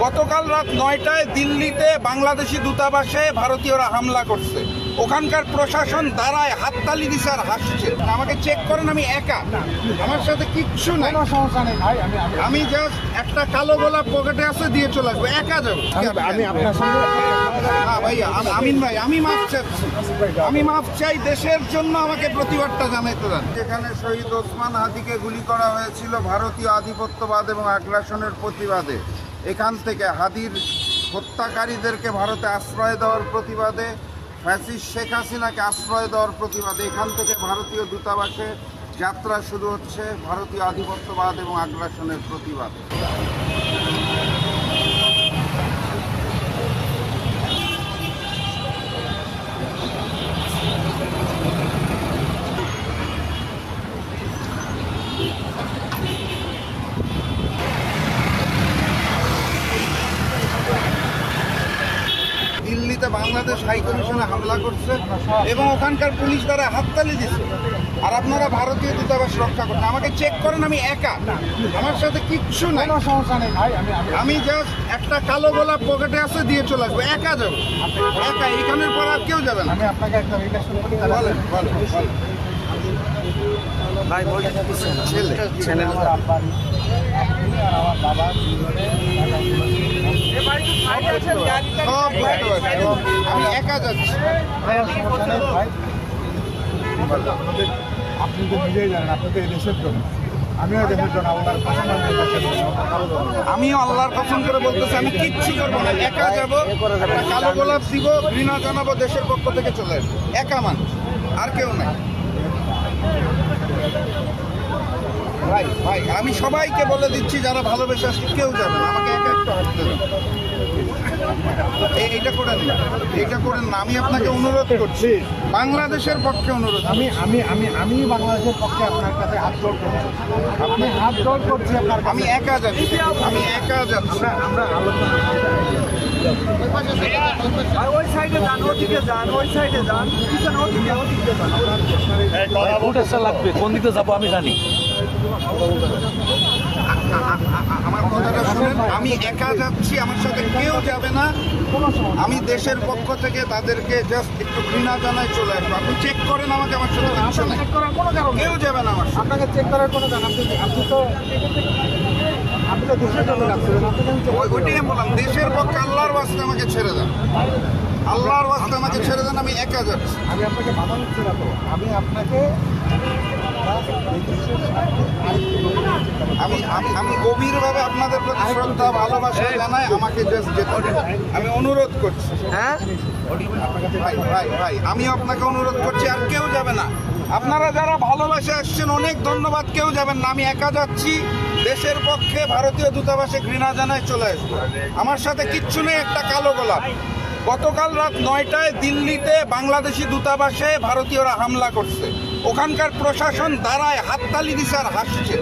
গতকাল রাত 9টায় দিল্লিতে বাংলাদেশি দূতাবাসে ভারতীয়রা হামলা করছে। ওখানকার প্রশাসন দাঁড়ায় হাততালি দিছে আর হাসছে। আমাকে চেক করেন, আমি একা, আমার সাথে কিচ্ছু নাই, কোনো সমস্যা নেই ভাই। আমি জাস্ট একটা কালো গোলাপ পকেটে আছে, দিয়ে চলে আসবো, একা যাবো। আমি আপনার সঙ্গে হ্যাঁ ভাইয়া, আমিন ভাই, আমি মাফ চাচ্ছি, আমি মাফ চাই, দেশের জন্য আমাকে প্রতিবাদটা জানাইতে দেন। যেখানে শহীদ ওসমান হাদিকে গুলি করা হয়েছিল ভারতীয় আধিপত্যবাদ এবং আগ্রাসনের প্রতিবাদে, এখান থেকে হাদির হত্যাকারীদেরকে ভারতে আশ্রয় দেওয়ার প্রতিবাদে, ফ্যাসিস্ট শেখ হাসিনাকে আশ্রয় দেওয়ার প্রতিবাদে এখান থেকে ভারতীয় দূতাবাসে যাত্রা শুরু হচ্ছে ভারতীয় আধিপত্যবাদ এবং আগ্রাসনের প্রতিবাদে। দিল্লিতে বাংলাদেশ হাইকমিশনে হামলা করছে এবং ওখানকার পুলিশ দ্বারা হাততালি দিচ্ছে, আর আপনারা ভারতীয় দূতাবাস রক্ষা করছেন। আমাকে চেক করেন, আমি একা, আমার সাথে কিচ্ছু নাই, কোনো সমস্যা নেই ভাই। আমি জাস্ট একটা কালো গোলাপ পকেটে আছে, দিয়ে চলে আসবো, একা যাবো, একা, এখানের পর আর কেউ যাবে না। আমি আপনাকে একটা রিলেশন করি। বলেন বলেন বলেন। ভাই বলতে ছেলে আমার আব্বা আর আমার বাবা সব বুঝতে পারছি, আমি একা যাচ্ছি। ভাই আপনি তো নিজেই জানেন, আপনি তো এই দেশের জন্য, আমিও দেশের জন্য আল্লাহর কসম আমিও আল্লাহর কসম করে বলতেছি, আমি কিচ্ছু করবো না, একা যাবো, একটা কালো গোলাপ দিব, ঘৃণা জানাবো, দেশের পক্ষ থেকে চলে আসবো, একা মানুষ, আর কেউ নাই। ভাই ভাই, আমি সবাইকে বলে দিচ্ছি যারা ভালোবেসে আসছে, কেউ যাবে না, আমাকে একা একটু হাঁটতে দেন। এইটা করেন না, এইটা করেন না, আমি আপনাকে অনুরোধ করছি, বাংলাদেশের পক্ষে অনুরোধ। আমি আমি আমি আমি বাংলাদেশের পক্ষে আপনার কাছে হাত জোড় করছি, আপনি হাত জোড় করছি আপনার কাছে। আমি একা যাচ্ছি, আমি একা যাচ্ছি। আমরা আলোচনা ওই সাইডে যান, ওদিকে যান, ওই সাইডে যান, পিছনে ওদিকে যান। লাগবে, কোন দিকে যাবো আমি জানি। আমার কথাটা শুনেন, আমি একা যাচ্ছি, আমার সাথে কেউ যাবে না, আমি দেশের পক্ষ থেকে তাদেরকে জাস্ট একটু ঘৃণা জানাই, চলে আসবো। আপনি চেক করেন আমাকে, আমার সাথে কিচ্ছু নাই, চেক করার কোনো কারণ নেই। কেউ যাবে না আমার সাথে। আপনাকে চেক করার কোনো কারণ, আপনি তো দেশের জন্য কাজ করেন, ওইটাই বললাম, দেশের পক্ষে আল্লাহর ওয়াস্তে আমাকে ছেড়ে দেন, আল্লাহর ওয়াস্তে আমাকে ছেড়ে দেন, আমি একা যাচ্ছি। আমি আপনাকে বাধা দিচ্ছি না তো, আমি আপনাকে আমি আমি আমি গভীরভাবে আপনাদের প্রতি শ্রদ্ধা ভালোবাসা জানাই, আমাকে জাস্ট যেতে দিন। আমি অনুরোধ করছি, হ্যাঁ, ভাই ভাই ভাই, আমি আপনাকে অনুরোধ করছি, আর কেউ যাবে না। আপনারা যারা ভালোবাসে আসছেন, অনেক ধন্যবাদ, কেউ যাবেন না, আমি একা যাচ্ছি, দেশের পক্ষে ভারতীয় দূতাবাসে ঘৃণা জানাই, চলে আসবো, আমার সাথে কিচ্ছু নেই, একটা কালো গোলাপ। গতকাল রাত 9টায় দিল্লিতে বাংলাদেশি দূতাবাসে ভারতীয়রা হামলা করছে। ওখানকার প্রশাসন দাঁড়ায় হাততালি দিছে আর হাসছে।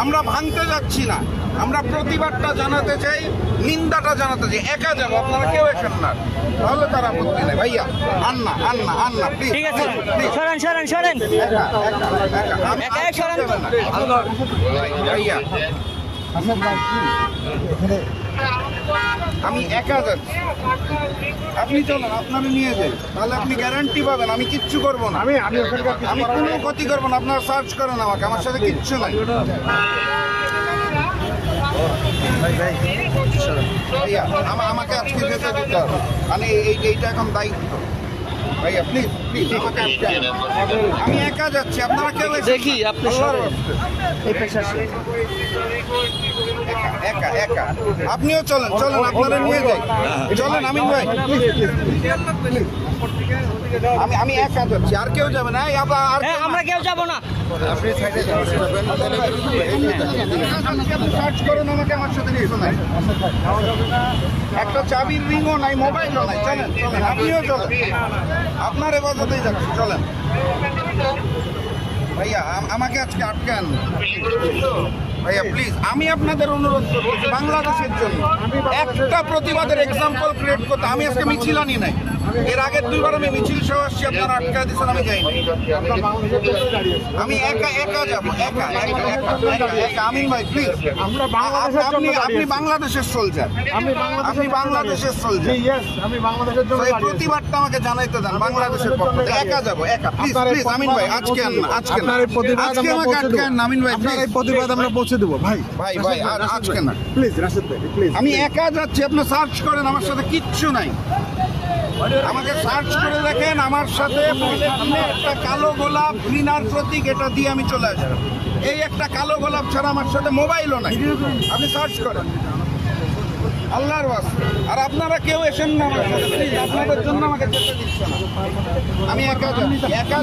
আমরা ভাঙতে যাচ্ছি না, আমরা প্রতিবাদটা জানাতে চাই, নিন্দাটা জানাতে চাই, একা যাবো, আপনারা কেউ এসেন না, তাহলে তার আপত্তি নেই। ভাইয়া আন্না আন্না আন্না প্লিজ, ঠিক আছে, সরেন সরেন সরেন। একা সরেন। ভাইয়া আচ্ছা ভাই কি এখানে আমি একা যাচ্ছি, আপনি চলেন, আপনারা নিয়ে যাই, তাহলে আপনি গ্যারান্টি পাবেন আমি কিচ্ছু করবো না, আমি আমি ওখানকার কিছু আমি করার কোনো নেই। ক্ষতি করবো না, আপনারা সার্চ করেন আমাকে, আমার সাথে কিচ্ছু নাই। ভাইয়া আমাকে আজকে যেতে দিতে হবে, মানে এইটা এখন দায়িত্ব। ভাইয়া প্লিজ প্লিজ আমাকে আজকে আমি একা যাচ্ছি, আপনারা কেউ এসে দেখি আপনি সরেন। এই পেশা একা একা, আপনিও চলেন চলেন, আপনারা নিয়ে যাই, চলেন আমিন ভাই, আমি আমি একা যাচ্ছি, আর কেউ যাবে না, এই আর হ্যাঁ, আমরা কেউ যাবো না। আপনি সাইডে সার্চ করুন আমাকে, আমার সাথে কিছু নাই, একটা চাবির রিংও নাই, মোবাইলও নাই, চলেন চলেন, আপনিও চলেন, আপনার এবারতেই যাচ্ছি, চলেন। ভাইয়া আমাকে আজকে আটকান। ভাইয়া প্লিজ, আমি আপনাদের অনুরোধ করছি বাংলাদেশের জন্য একটা প্রতিবাদের এক্সাম্পল ক্রিয়েট করতে। আমি আজকে মিছিল আনি নাই, এর আগের 2বার আমি মিছিল সহ আসছি, আপনারা আটকা দিচ্ছেন, আমি যাইনি। আমরা বাংলাদেশের জন্য দাঁড়িয়ে আছি। আমি একা যাবো, একা। আমিন ভাই প্লিজ, আমরা বাংলাদেশের জন্য দাঁড়িয়ে আপনি আছি। বাংলাদেশের সোলজার, আমি আপনি বাংলাদেশের সোলজার। ইয়েস, আমি বাংলাদেশের জন্য তো এই দাঁড়িয়ে আছি। প্রতিবাদটা আমাকে জানাইতে দেন বাংলাদেশের পক্ষ থেকে। একা যাবো, একা প্লিজ আপনার এই প্লিজ। আমিন ভাই আজকে আন না, আজকে না, আপনার এই প্রতিবাদ আজকে আমরা আমাকে পৌঁছে আটকান দেবো। না। আমিন ভাই আপনার এই please, প্রতিবাদ আমরা পৌঁছে দেবো ভাই। ভাই আজকে না। প্লিজ রাশেদ ভাই প্লিজ। আমি একা যাচ্ছি, আপনি সার্চ করেন, আমার সাথে কিচ্ছু নাই। আমাকে সার্চ করে দেখেন, আমার সাথে পলিথিনে একটা কালো গোলাপ ঘৃণার প্রতীক, এটা দিয়ে আমি চলে আসবো। এই একটা কালো গোলাপ ছাড়া আমার সাথে মোবাইলও নাই, আপনি সার্চ করেন আল্লাহর ওয়াস্তে। আর আপনারা কেউ এসেন না আমার সাথে, please, আপনাদের জন্য আমাকে যেতে দিচ্ছে না। আমি একা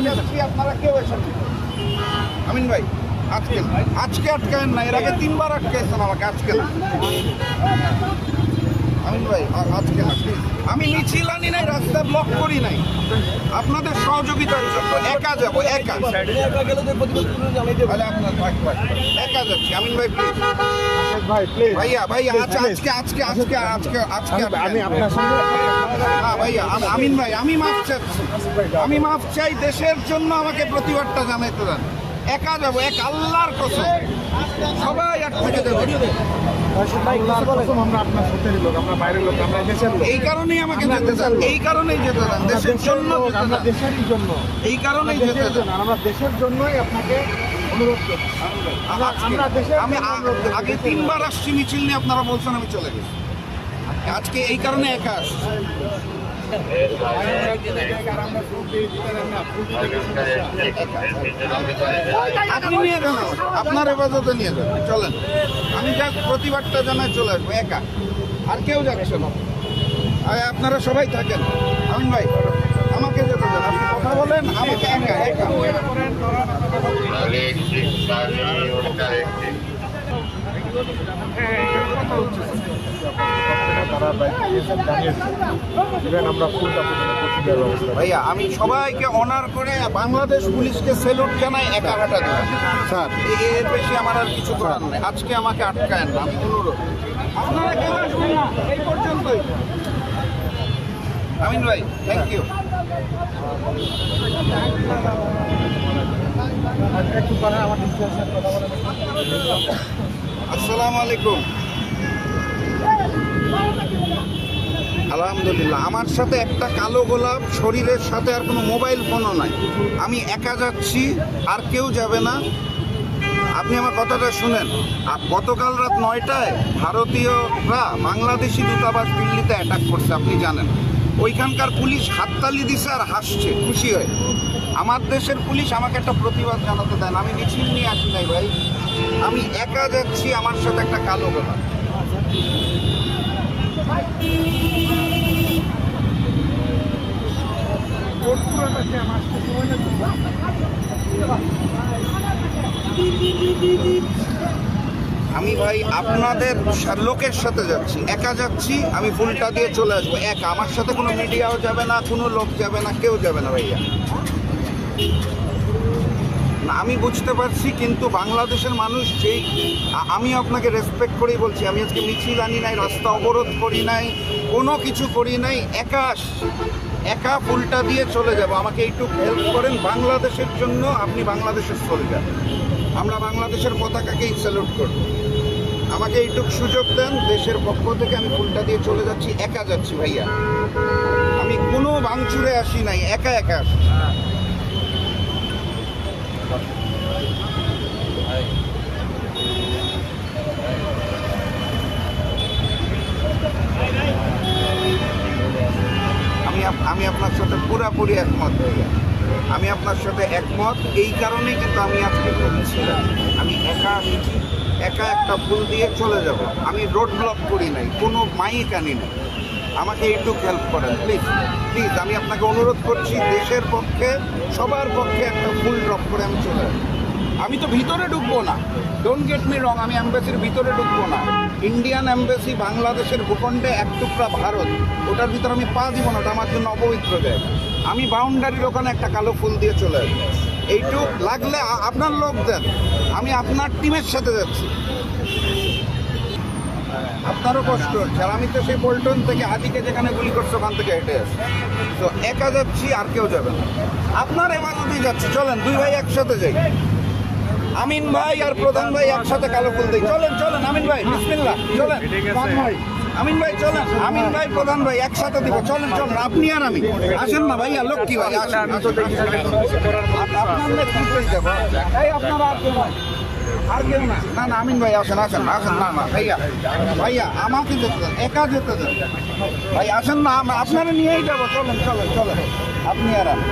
যাচ্ছি, আপনারা কেউ এসেন না। আমিন ভাই আজকে আটকায়েন না, এর আগে 3বার আটকাইছেন আমাকে, আজকে না। আমিন ভাই আজকে না প্লিজ। আমি মিছিল আনি নাই, রাস্তা ব্লক করি নাই, আপনাদের সহযোগিতার জন্য একা যাবো, একা। তাহলে আপনার একা যাচ্ছি। আমিন ভাই প্লিজ, রাশেদ ভাই প্লিজ। ভাইয়া আজকে আমি আপনার সঙ্গে হ্যাঁ ভাইয়া, আমিন ভাই আমি মাফ চাচ্ছি, আমি মাফ চাই। দেশের জন্য আমাকে প্রতিবাদটা জানাইতে দেন। একা যাবো, এক আল্লাহর কসম, সবাই আর থেকে যাবে। আল্লাহর কসম, আমরা আপনার সত্যেরই লোক, আমরা বাইরের লোক, আমরা দেশের লোক। এই কারণেই আমাকে যেতে চান, এই কারণেই যেতে চান, দেশের জন্য যেতে আমরা চান। দেশেরই জন্য, এই কারণেই যেতে দেশের চান। জন্য, আমরা দেশের জন্যই আপনাকে অনুরোধ করছি। আমরা দেশের আমি জন্য অনুরোধ করছি। আগে 3বার আসছি মিছিল নিয়ে, আপনারা বলছেন আমি চলে গেছি। আজকে এই কারণে একা আসছি। আপনি নিয়ে যান, আপনার হেফাজতে নিয়ে যান, চলেন। আমি যা প্রতিবাদটা জানাই চলে আসবো, একা, আর কেউ যাচ্ছে না। আপনারা সবাই থাকেন। আমিন ভাই আমাকে যেতে দেন, আপনি কথা বলেন, আমাকে একা তারা দায়িত্ব নিয়েছেন, জানিয়েছেন। ইভেন আমরা ফুলটা পর্যন্ত পৌঁছে দেওয়ার ব্যবস্থা। ভাইয়া আমি সবাইকে অনার করে বাংলাদেশ পুলিশকে স্যালুট জানাই, একা হাঁটা দিলাম স্যার এর বেশি আমার আর কিছু করার নেই। আজকে আমাকে আটকায় না, আমি অনুরোধ, আপনারা কেউ আসবেন না, এই পর্যন্তই। আমিন ভাই থ্যাংক ইউ। একটু পরে আমার ডিসকাশন কথা বলেন। আসসালামু আলাইকুম। আলহামদুলিল্লাহ, আমার সাথে একটা কালো গোলাপ, শরীরের সাথে আর কোনো মোবাইল ফোনও নাই। আমি একা যাচ্ছি, আর কেউ যাবে না। আপনি আমার কথাটা শুনেন। আর গতকাল রাত 9টায় ভারতীয়রা বাংলাদেশি দূতাবাস দিল্লিতে অ্যাটাক করছে, আপনি জানেন। ওইখানকার পুলিশ হাততালি দিছে আর হাসছে খুশি হয়ে। আমার দেশের পুলিশ আমাকে একটা প্রতিবাদ জানাতে দেন। আমি মিছিল নিয়ে আসি নাই ভাই, আমি একা যাচ্ছি, আমার সাথে একটা কালো গোলাপ। আমি ভাই আপনাদের লোকের সাথে যাচ্ছি, একা যাচ্ছি, আমি ফুলটা দিয়ে চলে আসবো একা। আমার সাথে কোনো মিডিয়াও যাবে না, কোনো লোক যাবে না, কেউ যাবে না ভাইয়া। না আমি বুঝতে পারছি, কিন্তু বাংলাদেশের মানুষ যেই, আমি আপনাকে রেসপেক্ট করেই বলছি, আমি আজকে মিছিল আনি নাই, রাস্তা অবরোধ করি নাই, কোনো কিছু করি নাই, একা একা ফুলটা দিয়ে চলে যাব। আমাকে একটু হেল্প করেন বাংলাদেশের জন্য, আপনি বাংলাদেশের সোলজার, আমরা বাংলাদেশের পতাকাকেই স্যালুট করব। আমাকে এইটুকু সুযোগ দেন, দেশের পক্ষ থেকে আমি ফুলটা দিয়ে চলে যাচ্ছি, একা যাচ্ছি ভাইয়া। আমি কোনো ভাঙচুরে আসি নাই, একা আসি। আমি আপনার সাথে পুরাপুরি একমত ভাইয়া, আমি আপনার সাথে একমত। এই কারণেই কিন্তু আমি আজকে বলছিলাম, আমি একা আসছি, একা একটা ফুল দিয়ে চলে যাব। আমি রোড ব্লক করি নাই, কোনো মাইক আনি নাই। আমাকে একটু হেল্প করেন প্লিজ প্লিজ, আমি আপনাকে অনুরোধ করছি, দেশের পক্ষে, সবার পক্ষে একটা ফুল ড্রপ করে আমি চলে আসবো। আমি তো ভিতরে ঢুকবো না, ডোন্ট গেট মি রং, আমি অ্যাম্বাসির ভিতরে ঢুকবো না। ইন্ডিয়ান অ্যাম্বাসি বাংলাদেশের ভূখণ্ডে এক টুকরা ভারত, ওটার ভিতরে আমি পা দিব না, ওটা আমার জন্য অপবিত্র জায়গা। আমি বাউন্ডারির ওখানে একটা কালো ফুল দিয়ে চলে আসবো। এইটুক লাগলে আপনার লোক দেন, আমি আপনার টিমের সাথে যাচ্ছি। আপনারও কষ্ট হচ্ছে আর আমি তো সেই পল্টন থেকে হাতিকে যেখানে গুলি করছে ওখান থেকে হেঁটে আসি তো একা যাচ্ছি আর কেউ যাবে না আপনার এবারই যাচ্ছে চলেন দুই ভাই একসাথে যাই আমিন ভাই আর প্রধান ভাই একসাথে কালো ফুল দিই চলেন চলেন আমিন ভাই বিসমিল্লাহ চলেন প্রধান ভাই আমিন ভাই চলেন আমিন ভাই প্রধান ভাই একসাথে দিব চলেন চলেন আপনি আর আমি আসেন না ভাইয়া লক্ষ্মী ভাই আসেন আপনার নেতৃত্বেই যাবো এই আপনারা আর কেউ নাই। আর কেউ না না না আমিন ভাই আসেন আসেন আসেন না না ভাইয়া ভাইয়া আমাকে যেতে দেন একা যেতে দেন ভাই আসেন না আপনারা নিয়েই যাবো চলেন চলেন চলেন আপনি আর আমি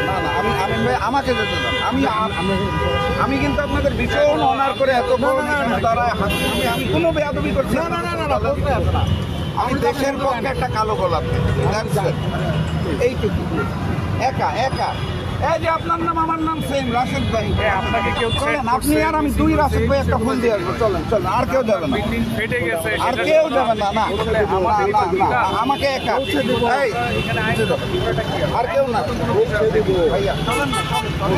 না না আমি আমিন ভাই আমাকে যেতে দেন আমি কিন্তু আপনাদের ভীষণ অনার করে এত দ্বারা আমি কোনো বেয়াদবি করছি না না না না আমি দেশের পক্ষে একটা কালো গোলাপ এইটুকু একা একা এই যে আপনার নাম আমার নাম সেম রাশেদ ভাই আপনাকে কেউ চলেন আপনি আর আমি দুই রাশেদ ভাই একটা ফুল দিয়ে আসবো চলেন চলেন আর কেউ যাবে না ফেটে গেছে আর কেউ যাবে না না না, আমাকে একা এই, আর কেউ না ভাইয়া চলেন না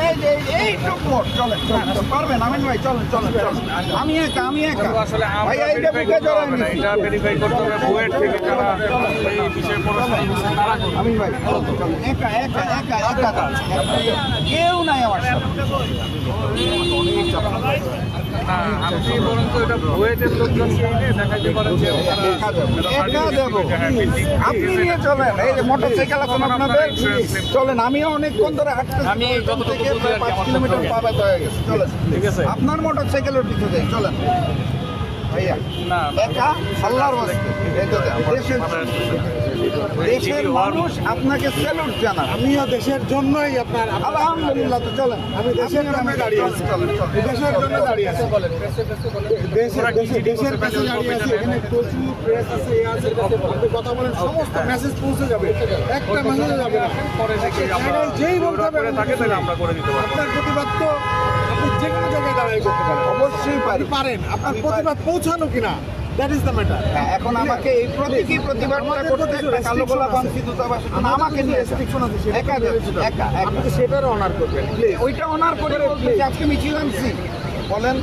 এই যে এইটুক মোট চলেন চলেন পারবেন আমিন ভাই চলেন চলেন চলেন আমি একা আসলে ভাইয়া এইটা বুকে জড়াই নিছি এটা ভেরিফাই করতে হবে বুয়েট থেকে কারা এই বিষয়ে পড়াশোনা করছে তারা করবে। আমিন ভাই চলেন চলেন একা একা একা একা যাচ্ছি। কেউ নাই আমার সাথে না আপনি বলেন তো এটা বুয়েটের লোকজনকে এনে দেখাতে পারেন যে একা যাবো আপনি নিয়ে চলেন এই যে মোটরসাইকেল আছে না আপনাদের চলেন আমিও অনেকক্ষণ ধরে হাঁটতেছি আমি যতটুকু থেকে বুঝি আর কি, 5 আমার কিলোমিটার সাথে পাবে হয়ে গেছে চলেন ঠিক আছে আপনার মোটরসাইকেলের পিছু যাই চলেন ভাইয়া না একা আল্লাহর ওয়াস্তে এই তো দেন। দেশের মানুষ আপনাকে স্যালুট জানান আমিও দেশের জন্যই আপনার আলহামদুলিল্লাহ তো চলেন আমি দেশের জন্য দাঁড়িয়ে আছি চলেন চলেন দেশের জন্য দাঁড়িয়ে আছি দেশের কাছে দাঁড়িয়ে আছি এখানে প্রচুর প্রেস আছে এ আছে আপনি কথা বলেন সমস্ত মেসেজ পৌঁছে যাবে একটা মেসেজ যাবে না পরে থেকে আমরা জায়গায় যেই বলতে হবে করে থাকে তাহলে আমরা করে দিতে পারবো আপনার প্রতিবাদ তো আপনি যে কোনো জায়গায় দাঁড়াই করতে পারেন অবশ্যই পারি আপনি পারেন আপনার প্রতিবাদ পৌঁছানো কিনা দ্যাট ইজ দ্য ম্যাটার হ্যাঁ, এখন আমাকে এই প্রতীকী প্রতিবাদটা করতে একটা কালো গোলাপ আনছি দূতাবাসে জন্য আমাকে নিয়ে রেস্ট্রিকশন আছে সেটা একা যাচ্ছি, একা আপনি তো সেটারও অনার করবেন ওইটা অনার করে বলতেছি আজকে মিছিল আনছি বলেন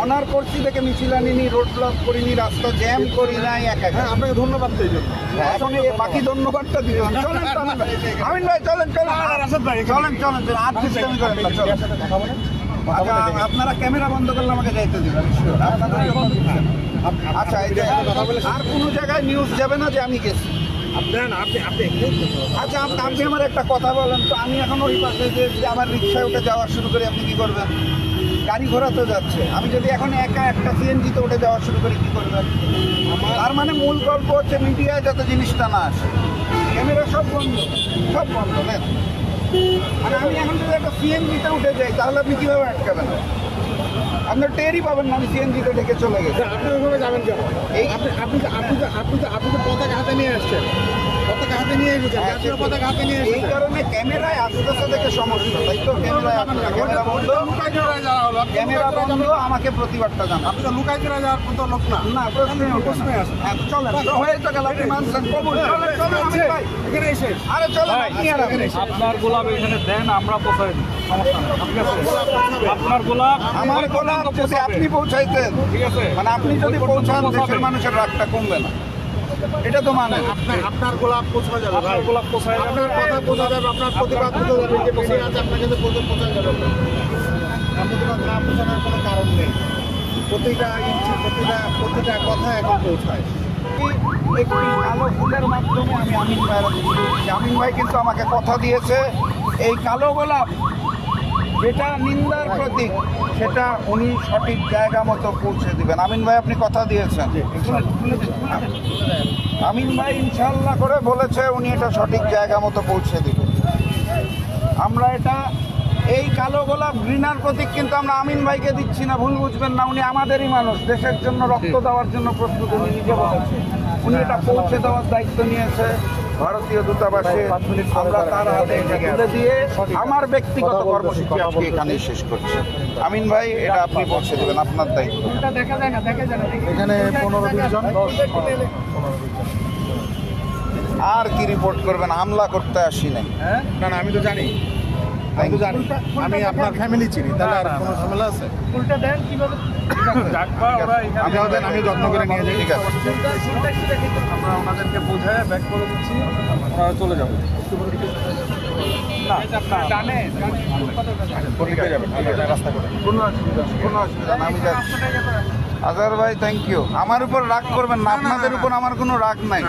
অনার করছি দেখে মিছিল আনিনি রোড ব্লক করিনি রাস্তা জ্যাম করি নাই একা হ্যাঁ আপনাকে ধন্যবাদ তো এই জন্য এখন এই বাকি ধন্যবাদটা দিলাম চলেন চলেন আমিন ভাই চলেন চলেন রাশেদ ভাই, চলেন চলেন চলেন আর সিস্টেমই করেন না চলেন আচ্ছা আপনারা ক্যামেরা বন্ধ করলে আমাকে যাইতে দিবেন আচ্ছা এই যে আর কোনো জায়গায় নিউজ যাবে না যে আমি গেছি আপনি আচ্ছা আপনি আমার একটা কথা বলেন তো আমি এখন ওই পাশে যে আমার রিক্সায় উঠে যাওয়া শুরু করি আপনি কি করবেন গাড়ি ঘোড়া তো যাচ্ছে আমি যদি এখন একা একটা সিএনজিতে উঠে যাওয়া শুরু করি কি করবেন তার মানে মূল গল্প হচ্ছে মিডিয়ায় যাতে জিনিসটা না আসে ক্যামেরা সব বন্ধ নেন আর আমি এখন যদি একটা সিএনজিতে উঠে যাই তাহলে আপনি কীভাবে আটকাবেন আপনার টেরই পাবেন না আমি সিএনজিতে ডেকে চলে গেছি আপনি ওইভাবে যাবেন কেন এই আপনি তো পতাকা হাতে নিয়ে আসছেন পতাকা হাতে নিয়ে এসেছেন জাতীয় পতাকা হাতে নিয়ে এই এসেছেন কারণে ক্যামেরায় আসতেছে দেখে সমস্যা তাই তো ক্যামেরা বন্ধ ক্যামেরা বন্ধ আমাকে প্রতিবাদটা জানা আপনি তো লুকাই চলে যাওয়ার মতো লোক না না প্রশ্নই ওঠে প্রশ্নই না। আসে না। হ্যাঁ, চলেন তো হয়ে তো গেল আপনি মানছেন কবুল চলেন চলেন আমিন ভাই এখানে এসে আরে চলেন আপনি আর আমি। আপনার গোলাপ এখানে দেন আমরা পৌঁছাই দিই সমস্যা নেই ঠিক আছে আপনার গোলাপ আমার গোলাপ যদি আপনি পৌঁছাইতেন ঠিক আছে মানে আপনি যদি পৌঁছান দেশের মানুষের রাগটা কমবে না এটা তো মানে আপনার গোলাপ পৌঁছা যাবে আপনার গোলাপ পৌঁছাই দেন আপনার কথা বোঝা যাবে আপনার প্রতিবাদ বোঝা যাবে যে মিডিয়া আছে আপনার কাছে পৌঁছা যাবে আপনার প্রতিবাদ না পৌঁছানোর কোনো কারণ নেই প্রতিটা ইঞ্চি প্রতিটা কথা এখন পৌঁছায় একটি কালো ফুলের মাধ্যমে আমি আমিন ভাইয়ের আমিন ভাই কিন্তু আমাকে কথা দিয়েছে এই কালো গোলাপ যেটা নিন্দার প্রতীক সেটা উনি সঠিক জায়গা মতো পৌঁছে দিবেন আমিন ভাই আপনি কথা দিয়েছেন আমিন ভাই ইনশাল্লাহ করে বলেছে উনি এটা সঠিক জায়গা মতো পৌঁছে দিবেন আমরা এটা এই কালো গোলাপ ঘৃণার প্রতীক কিন্তু আমরা আমিন ভাইকে দিচ্ছি না ভুল বুঝবেন না উনি আমাদেরই মানুষ দেশের জন্য রক্ত দেওয়ার জন্য প্রস্তুত উনি নিজে বলেছে উনি এটা পৌঁছে দেওয়ার দায়িত্ব নিয়েছে ভারতীয় দূতাবাসে আমরা তার হাতে এটা তুলে দিয়ে আমার ব্যক্তিগত কর্মসূচি আজকে এখানেই শেষ করছি আমিন ভাই এটা আপনি পৌঁছে দেবেন আপনার দায়িত্ব এখানে 15-20 জন আর কি রিপোর্ট করবেন হামলা করতে আসি নাই না আমি তো জানি আমি আপনার ফ্যামিলি চিনি তাহলে আর কোনো ঝামেলা আছে উল্টা দেন কিভাবে যাকবা ওরা এখানে আমি যত্ন করে নিয়ে যাই। ঠিক আছে। আমরা ওনাদেরকে বোঝায় ব্যাক করে দিচ্ছি, ওরা চলে যাবে। রাস্তা করে কোনো অসুবিধা না, আমি যাচ্ছি। আজহার ভাই থ্যাংক ইউ। আমার উপর রাগ করবেন না, আপনাদের উপর আমার কোনো রাগ নাই।